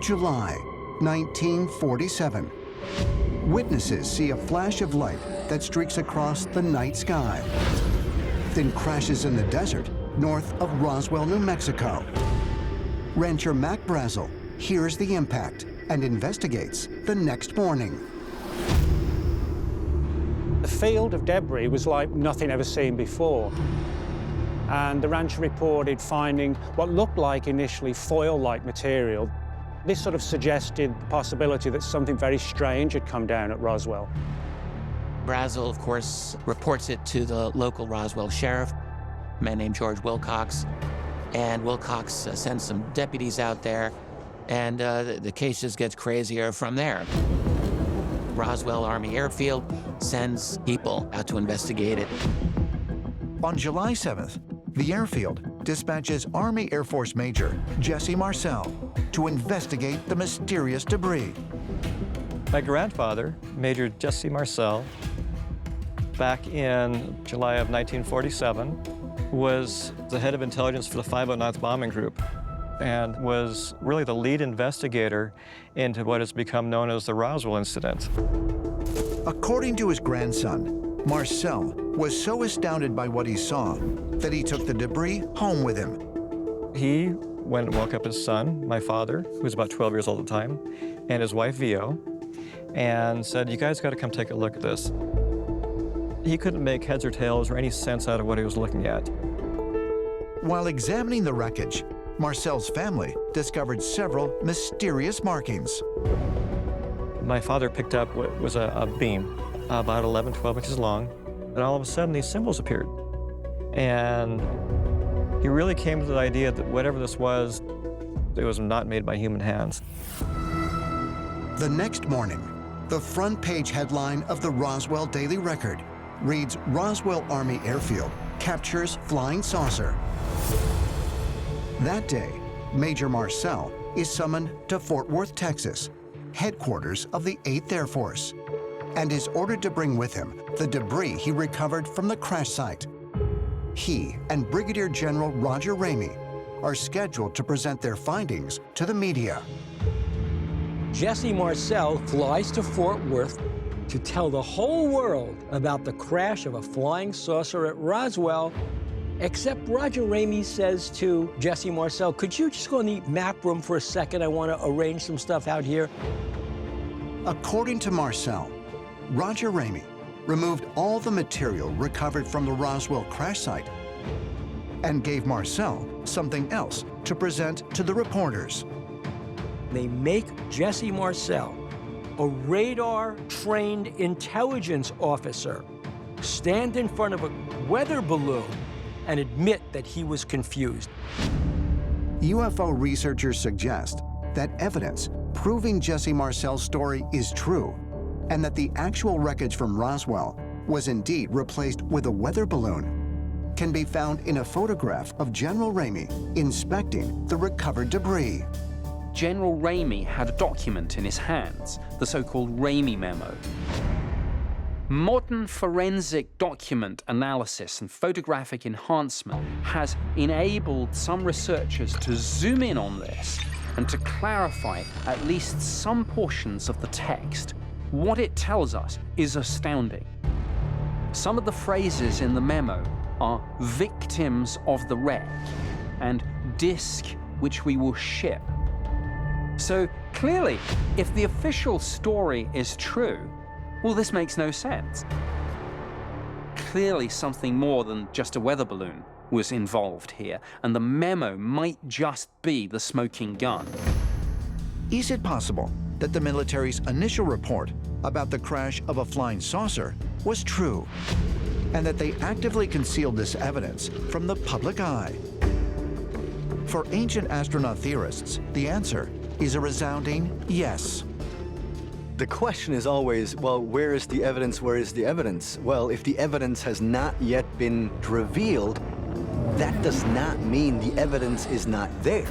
July 1947. Witnesses see a flash of light that streaks across the night sky, then crashes in the desert north of Roswell, New Mexico. Rancher Mac Brazel hears the impact and investigates the next morning. The field of debris was like nothing ever seen before. And the rancher reported finding what looked like initially foil-like material. This sort of suggested the possibility that something very strange had come down at Roswell. Brazel, of course, reports it to the local Roswell sheriff, a man named George Wilcox. And Wilcox sends some deputies out there, and the case just gets crazier from there. Roswell Army Airfield sends people out to investigate it. On July 7th, the airfield dispatches Army Air Force Major Jesse Marcel to investigate the mysterious debris. My grandfather, Major Jesse Marcel, back in July of 1947, was the head of intelligence for the 509th Bombing Group and was really the lead investigator into what has become known as the Roswell incident. According to his grandson, Marcel was so astounded by what he saw that he took the debris home with him. He went and woke up his son, my father, who was about 12 years old at the time, and his wife, Vio, and said, "You guys got to come take a look at this." He couldn't make heads or tails or any sense out of what he was looking at. While examining the wreckage, Marcel's family discovered several mysterious markings. My father picked up what was a beam, about 11, 12 inches long, and all of a sudden these symbols appeared. And he really came to the idea that whatever this was, it was not made by human hands. The next morning, the front page headline of the Roswell Daily Record reads, "Roswell Army Airfield captures flying saucer." That day, Major Marcel is summoned to Fort Worth, Texas, headquarters of the 8th Air Force, and is ordered to bring with him the debris he recovered from the crash site. He and Brigadier General Roger Ramey are scheduled to present their findings to the media. Jesse Marcel flies to Fort Worth to tell the whole world about the crash of a flying saucer at Roswell, except Roger Ramey says to Jesse Marcel, "Could you just go in the map room for a second? I want to arrange some stuff out here." According to Marcel, Roger Ramey removed all the material recovered from the Roswell crash site and gave Marcel something else to present to the reporters. They make Jesse Marcel, a radar-trained intelligence officer, stand in front of a weather balloon and admit that he was confused. UFO researchers suggest that evidence proving Jesse Marcel's story is true and that the actual wreckage from Roswell was indeed replaced with a weather balloon can be found in a photograph of General Ramey inspecting the recovered debris. General Ramey had a document in his hands, the so-called Ramey Memo. Modern forensic document analysis and photographic enhancement has enabled some researchers to zoom in on this and to clarify at least some portions of the text. What it tells us is astounding. Some of the phrases in the memo are "victims of the wreck" and "disc which we will ship." So clearly, if the official story is true, well, this makes no sense. Clearly something more than just a weather balloon was involved here, and the memo might just be the smoking gun. Is it possible that the military's initial report about the crash of a flying saucer was true, and that they actively concealed this evidence from the public eye? For ancient astronaut theorists, the answer is a resounding yes. The question is always, well, where is the evidence? Where is the evidence? Well, if the evidence has not yet been revealed, that does not mean the evidence is not there.